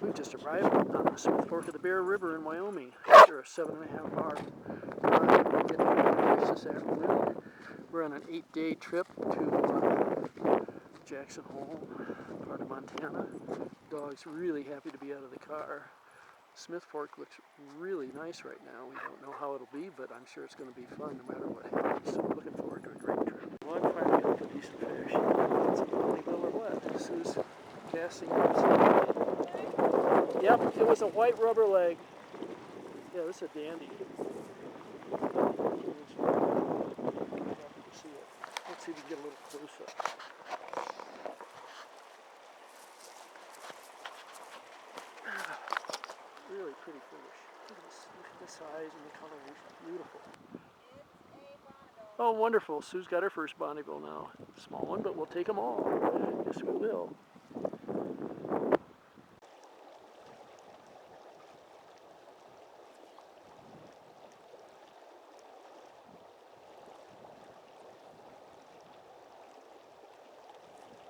We just arrived on the Smith Fork of the Bear River in Wyoming after a 7.5 hour ride to get to fish this afternoon. We're on an 8-day trip to Jackson Hole, part of Montana. Dog's really happy to be out of the car. Smith Fork looks really nice right now. We don't know how it'll be, but I'm sure it's going to be fun no matter what happens. So we're looking forward to a great trip. One finally hooked a decent fish. It's a ponybill or what? This is casting. Yep, it was a white rubber leg. Yeah, this is a dandy. See it. Let's see if we can get a little close up. Really pretty fish. Look at the size and the color. Beautiful. Oh, wonderful. Sue's got her first Bonneville now. Small one, but we'll take them all. Yes, we will.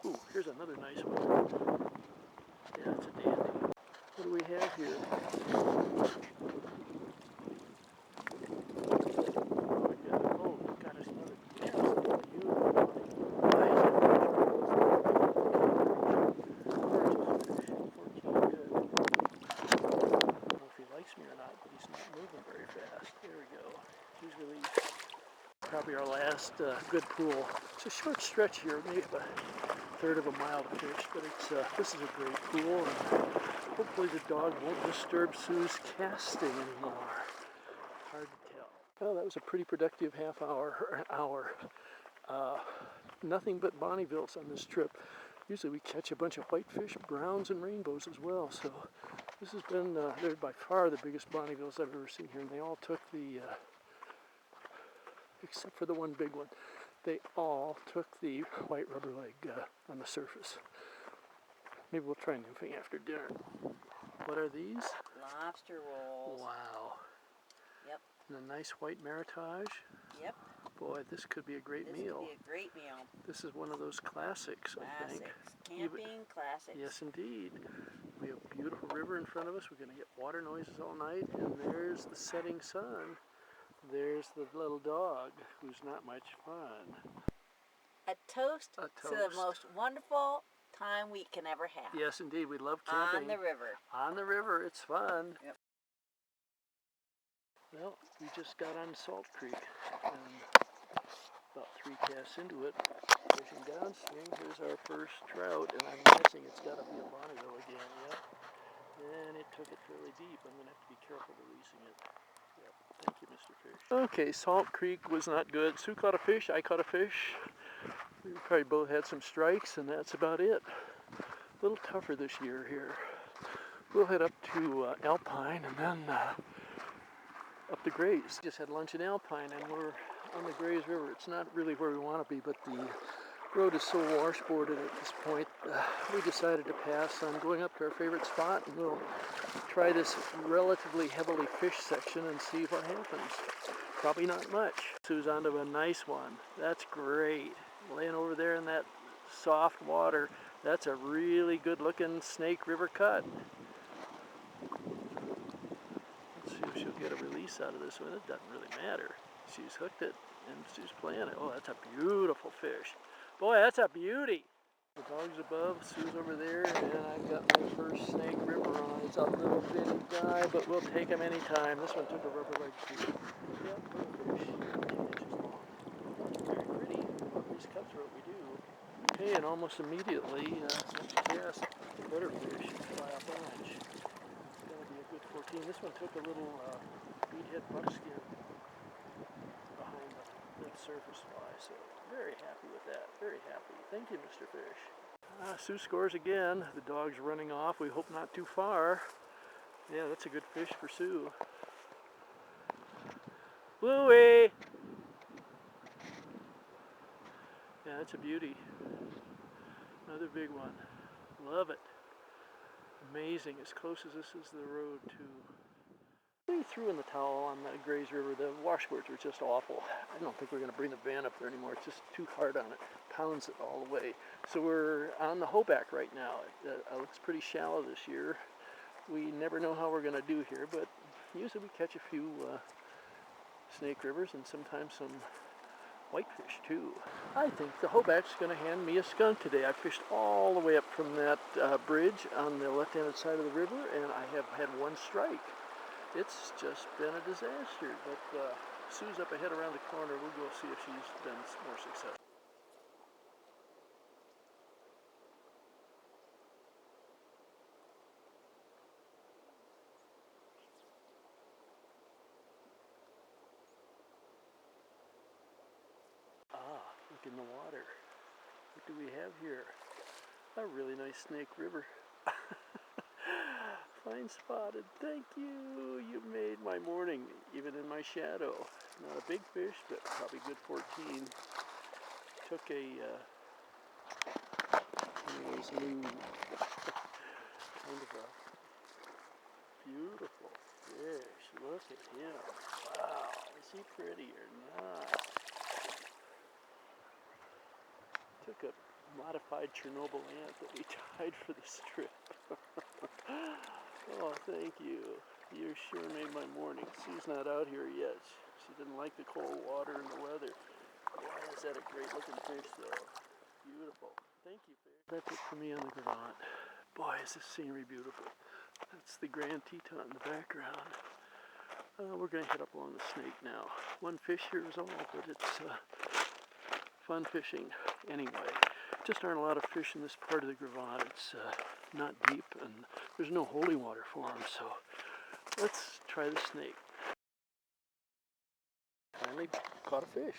Ooh, here's another nice one. Yeah, it's a dandy. What do we have here? Probably our last good pool. It's a short stretch here, maybe about a third of a mile to fish, but this is a great pool, and hopefully the dog won't disturb Sue's casting anymore. Hard to tell. Well, that was a pretty productive half hour or an hour. Nothing but Bonnevilles on this trip. Usually we catch a bunch of whitefish, browns, and rainbows as well. So this has been they're by far the biggest Bonnevilles I've ever seen here, and they all took the except for the one big one, they all took the white rubber leg on the surface. Maybe we'll try nymphing after dinner. What are these? Lobster rolls. Wow. Yep. And a nice white meritage. Yep. Boy, this could be a great meal. This could be a great meal. This is one of those classics, I think. Camping classics. Yes, indeed. We have a beautiful river in front of us. We're going to get water noises all night, and there's the setting sun. There's the little dog, who's not much fun. A toast to the most wonderful time we can ever have. Yes, indeed. We love camping. On the river. On the river. It's fun. Yep. Well, we just got on Salt Creek, and about 3 casts into it, fishing downstream. Here's our first trout, and I'm guessing it's got to be a Bonneville again, yep. And it took it fairly deep. I'm going to have to be careful releasing it. Yep. Thank you, Mr. Fish. Okay, Salt Creek was not good. Sue caught a fish, I caught a fish. We probably both had some strikes, and that's about it. A little tougher this year here. We'll head up to Alpine and then up the Grays. Just had lunch in Alpine, and we're on the Grays River. It's not really where we want to be, but the road is so washboarded at this point. We decided to pass on going up to our favorite spot, and we'll try this relatively heavily fished section and see what happens. Probably not much. Sue's onto a nice one. That's great. Laying over there in that soft water. That's a really good looking Snake River cut. Let's see if she'll get a release out of this one. It doesn't really matter. She's hooked it and she's playing it. Oh, that's a beautiful fish. Boy, that's a beauty. The dog's above, Sue's over there, and I've got my first Snake River on. It's a little bitty guy, but we'll take him anytime. This one took a rubber leg too. Yep, little fish, 10 inches long. Very pretty. These cutthroat we do. Okay, and almost immediately, next cast, better fish, fly up orange. It's going to be a good 14. This one took a little beadhead buckskin behind the surface fly, so very happy with that. Very happy. Thank you, Mr. Fish. Sue scores again. The dog's running off. We hope not too far. Yeah, that's a good fish for Sue. Bluey! Yeah, that's a beauty. Another big one. Love it. Amazing. As close as this is to the road, too. We threw in the towel on the Grays River. The washboards were just awful. I don't think we're going to bring the van up there anymore. It's just too hard on it. Pounds it all the way. So we're on the Hoback right now. It looks pretty shallow this year. We never know how we're going to do here, but usually we catch a few snake rivers and sometimes some whitefish too. I think the hoback's going to hand me a skunk today. I fished all the way up from that bridge on the left-handed side of the river, and I have had one strike. It's just been a disaster, but Sue's up ahead around the corner. We'll go see if she's been more successful. Ah, look in the water. What do we have here? A really nice snake river. Fine spotted. Thank you. You made my morning, even in my shadow. Not a big fish, but probably good 14. Took a one of those new kind of a beautiful fish. Look at him. Wow. Is he pretty or not? Took a modified Chernobyl ant that we tied for the strip. Oh, thank you. You sure made my morning. Sue's not out here yet. She didn't like the cold water and the weather. Boy, is that a great looking fish though. Beautiful. Thank you, fish. That's it for me on the Gravant. Boy, is this scenery beautiful. That's the Grand Teton in the background. We're going to head up along the Snake now. One fish here is all, but it's fun fishing anyway. Just aren't a lot of fish in this part of the Gravant. It's not deep and there's no holy water for them, so let's try the Snake. Finally caught a fish.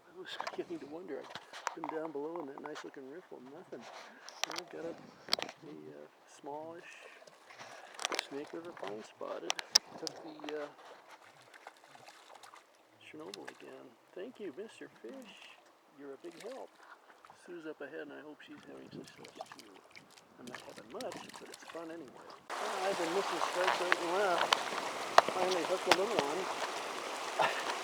I was beginning to wonder. I've been down below in that nice looking riffle, nothing. And I've got a smallish Snake River fine spotted. Took the Chernobyl again. Thank you, Mr. Fish. You're a big help. Sue's up ahead and I hope she's having success too. I'm not having much, but it's fun anyway. Well, I've been missing strikes right and left. Finally hooked a little one.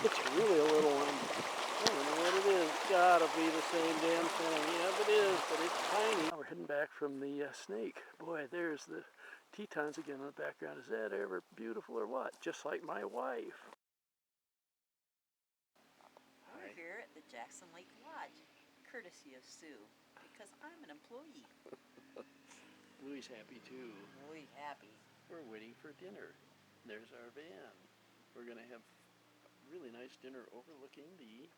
It's really a little one. I don't know what it is. Gotta be the same damn thing. Yeah, it is, but it's tiny. Now we're heading back from the Snake. Boy, there's the Tetons again in the background. Is that ever beautiful or what? Just like my wife. We're here at the Jackson Lake Lodge, courtesy of Sue, because I'm an employee. Louie's happy too. Really happy. We're waiting for dinner. There's our van. We're going to have really nice dinner overlooking the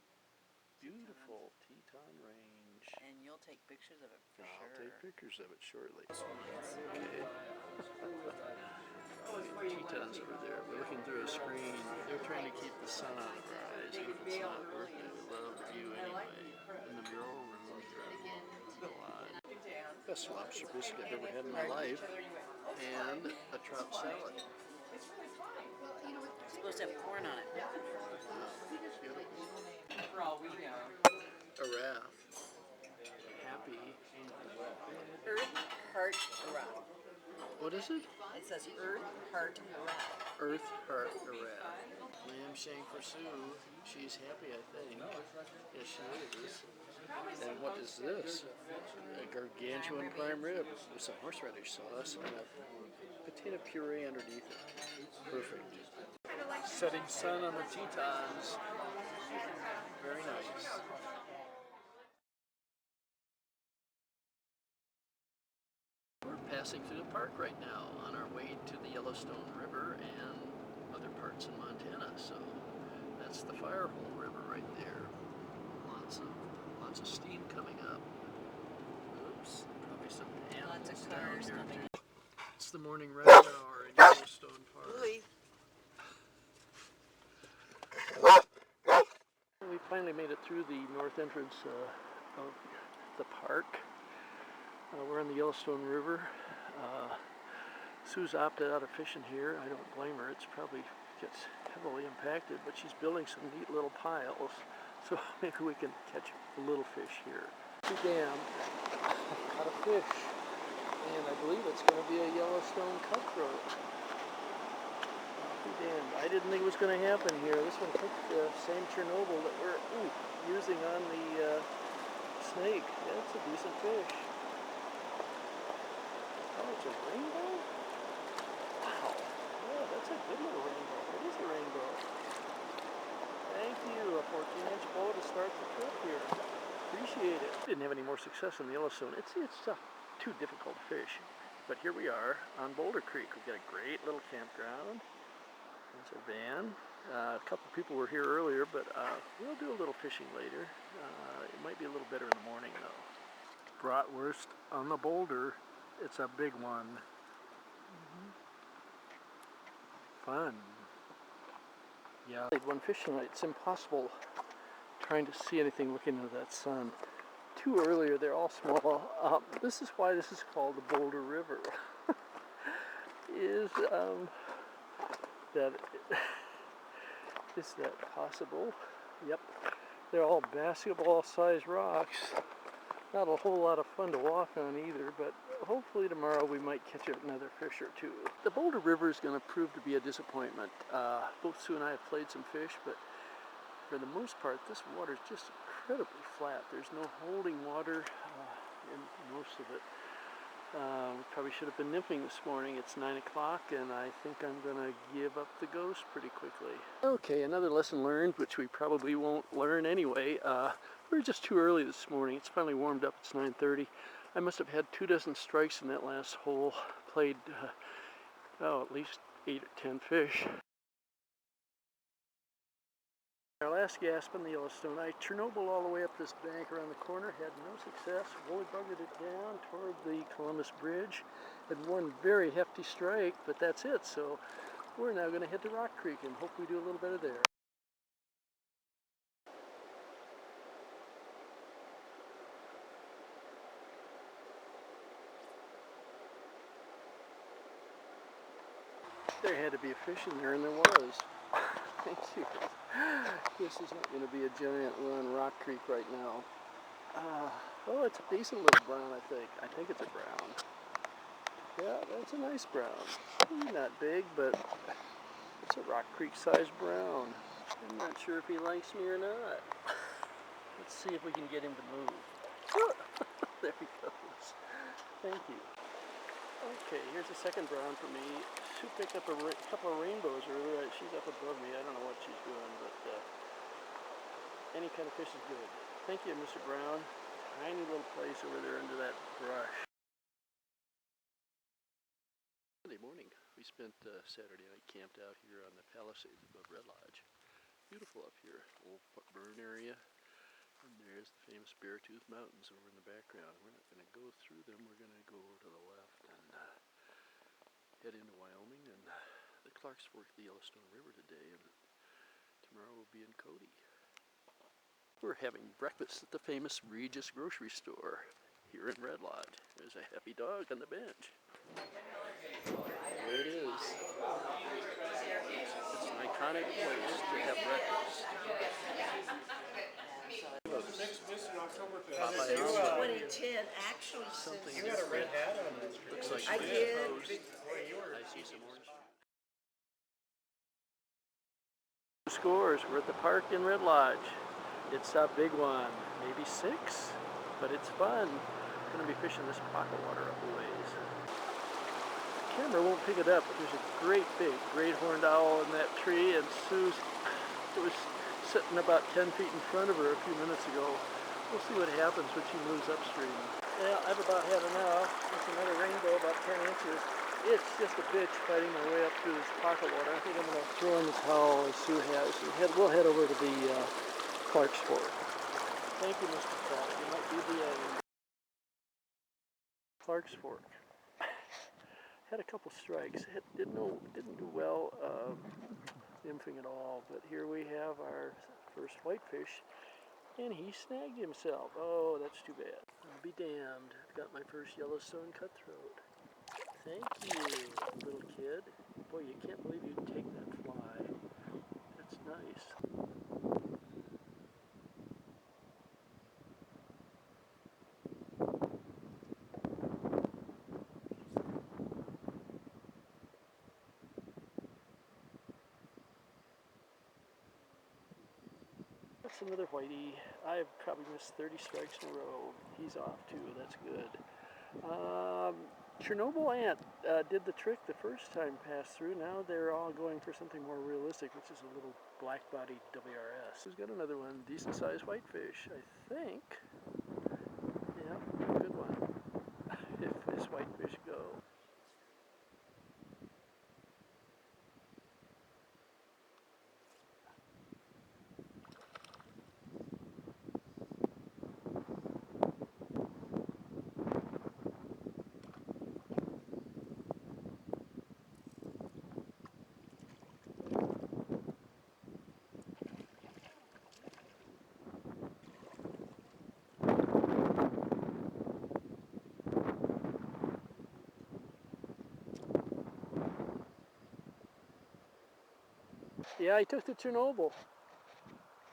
beautiful Teton Range. And you'll take pictures of it for I'll sure. take pictures of it shortly. Okay. Tetons over there. We're looking through a screen. They're trying to keep the sun out of our eyes. If it's not working, we love the view anyway. In the mural room here at the lodge. Best lobster biscuit I've ever had in my life. And a trout salad. It's supposed to have corn on it. For all we know. A raft. Happy. Earth, heart, raft. What is it? It says earth, heart, raft. Earth, heart, a raft. Lamb shank for Sue. She's happy, I think. Yes, she is. And what is this? A gargantuan prime rib with some horseradish sauce and a potato puree underneath it. Perfect. Setting sun on the Tetons. Very nice. We're passing through the park right now on our way to the Yellowstone River and other parts in Montana. So that's the Firehole River right there. Lots of steam coming up. Oops, probably some animals Lots of down cars here coming too. It's the morning rush hour in Yellowstone Park. Louie. We finally made it through the north entrance of the park. We're on the Yellowstone River. Sue's opted out of fishing here. I don't blame her. It's probably gets heavily impacted, but she's building some neat little piles. So maybe we can catch a little fish here. Be damned. Caught a fish. And I believe it's going to be a Yellowstone cutthroat. Be damned. I didn't think it was going to happen here. This one took the same Chernobyl that we're using on the Snake. That's a decent fish. Oh, it's a rainbow? didn't have any more success in the Yellowstone. It's too difficult to fish. But here we are on Boulder Creek. We've got a great little campground. There's our van. A couple people were here earlier, but we'll do a little fishing later. It might be a little better in the morning though. Bratwurst on the boulder. It's a big one. Fun. Yeah. One fish tonight. It's impossible trying to see anything looking into that sun. Too earlier, they're all small. This is why this is called the Boulder River. Is that possible? Yep. They're all basketball-sized rocks. Not a whole lot of fun to walk on either, but hopefully tomorrow we might catch another fish or two. The Boulder River is going to prove to be a disappointment. Both Sue and I have played some fish, but for the most part, this water is just incredibly flat. There's no holding water in most of it. We probably should have been nymphing this morning. It's 9 o'clock, and I think I'm going to give up the ghost pretty quickly. Okay, another lesson learned, which we probably won't learn anyway. We were just too early this morning. It's finally warmed up. It's 9:30. I must have had 24 strikes in that last hole. Played, at least 8 or 10 fish. Our last gasp on the Yellowstone, I Chernobyl all the way up this bank around the corner, had no success, woolly buggered it down toward the Columbus Bridge, had one very hefty strike, but that's it, so we're now going to head to Rock Creek and hope we do a little better there. There had to be a fish in there, and there was. Thank you. This is not going to be a giant run Rock Creek right now. Oh, it's a decent little brown, I think. I think it's a brown. Yeah, that's a nice brown. Not big, but it's a Rock Creek sized brown. I'm not sure if he likes me or not. Let's see if we can get him to move. There he goes. Thank you. Okay, here's a second brown for me. Sue picked up a couple of rainbows earlier. She's up above me. I don't know what she's doing, but any kind of fish is good. Thank you, Mr. Brown. Tiny little place over there under that brush. Sunday morning, we spent Saturday night camped out here on the Palisades above Red Lodge. Beautiful up here, old burn area. And there's the famous Beartooth Mountains over in the background. We're not going to go through them. We're going to go over to the left and head into Wyoming and the Clarks Fork the Yellowstone River today, and tomorrow we'll be in Cody. We're having breakfast at the famous Regis grocery store here in Red Lodge. There's a happy dog on the bench. There it is. It's an iconic place to have breakfast. 2010 actually Something says different. Looks like I did. toast. I see some orange. Scores. We're at the park in Red Lodge. It's a big one, maybe 6, but it's fun. I'm going to be fishing this pocket water up a ways. The camera won't pick it up, but there's a great big great horned owl in that tree, and Sue's was sitting about 10 feet in front of her a few minutes ago. We'll see what happens when she moves upstream. Yeah, I've about had enough. It's another rainbow, about 10 inches. It's just a bitch fighting my way up through this pocket water. I think I'm going to throw in the towel as Sue has. We'll head over to the Clarks Fork. Thank you, Mr. Pratt. You might be the end. Clarks Fork. Had a couple strikes. Didn't do well nymphing at all, but here we have our first whitefish. And he snagged himself. Oh, that's too bad. I'll be damned. I've got my first Yellowstone cutthroat. Thank you, little kid. Boy, you can't believe you'd take that fly. That's nice. That's another whitey. I've probably missed 30 strikes in a row. He's off too. That's good. Chernobyl ant did the trick the first time passed through. Now they're all going for something more realistic, which is a little black-bodied WRS. Who's got another one? Decent-sized whitefish, I think. Yeah, I took the Chernobyl.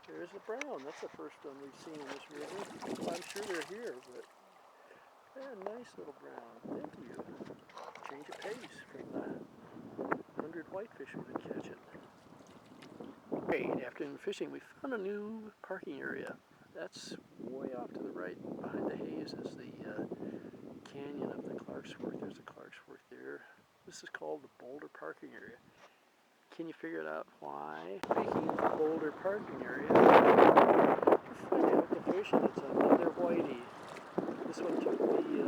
There's the brown. That's the first one we've seen in this river. Well, I'm sure they're here, but yeah, nice little brown. Thank you. Change of pace from the 100 whitefish we've been catching. Great. After fishing, we found a new parking area. That's way off to the right. Behind the haze is the canyon of the Clarksworth. There's a Clarksworth there. This is called the Boulder Parking Area. Can you figure it out why? Speaking of the Boulder Parking Area, to find out the fish, and it's another whitey. This one took the regular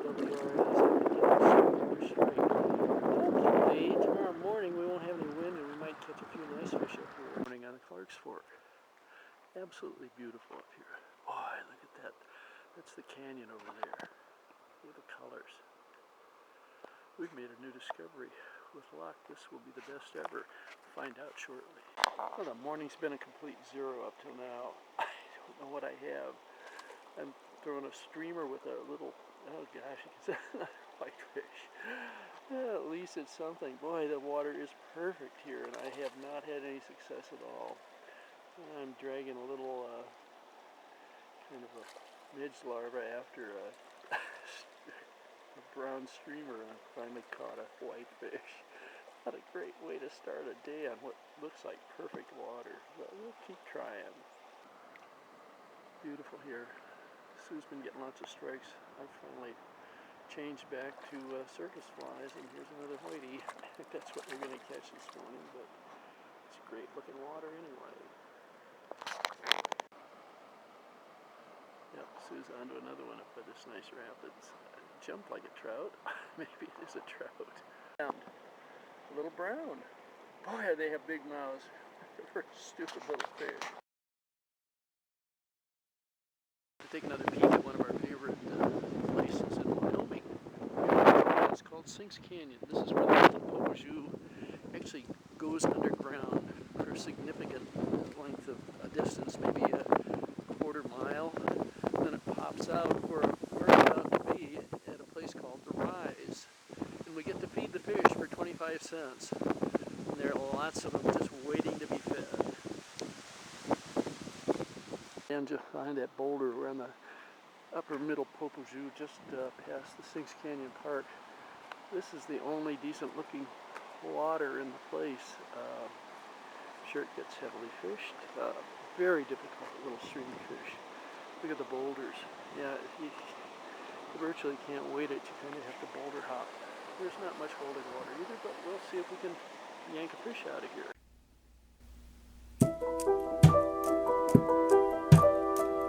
WRS and get straight. Hopefully tomorrow morning we won't have any wind and we might catch a few nice fish up here. Morning on the Clark's Fork. Absolutely beautiful up here. Boy, look at that. That's the canyon over there. Look at the colors. We've made a new discovery. With luck, this will be the best ever. We'll find out shortly. Well, the morning's been a complete zero up till now. I don't know what I have. I'm throwing a streamer with a little, oh gosh, you can see another whitefish. At least it's something. Boy, the water is perfect here, and I have not had any success at all. I'm dragging a little kind of a midge larva after a brown streamer, and I finally caught a whitefish. Not a great way to start a day on what looks like perfect water, but we'll keep trying. Beautiful here. Sue's been getting lots of strikes. I've finally changed back to circus flies, and here's another whitey. I think that's what we're going to catch this morning, but it's great looking water anyway. Yep, Sue's onto another one up by this nice rapids. Jumped like a trout. Maybe it is a trout. A little brown. Boy, they have big mouths for stupid little fish. To take another peek at one of our favorite places in Wyoming. It's called Sinks Canyon. This is where the little Popoju actually goes underground for a significant length of a distance, maybe a quarter mile. And then it pops out where we're about to be at a place called the Rise. And we get to feed the fish for 25 cents. And there are lots of them just waiting to be fed. And just behind that boulder, we're on the upper middle Popoju, just past the Sinks Canyon Park. This is the only decent looking water in the place. Sure, it gets heavily fished. Very difficult little stream fish. Look at the boulders. Yeah, you virtually can't wade it. You kind of have to boulder hop. There's not much holding water either, but we'll see if we can yank a fish out of here.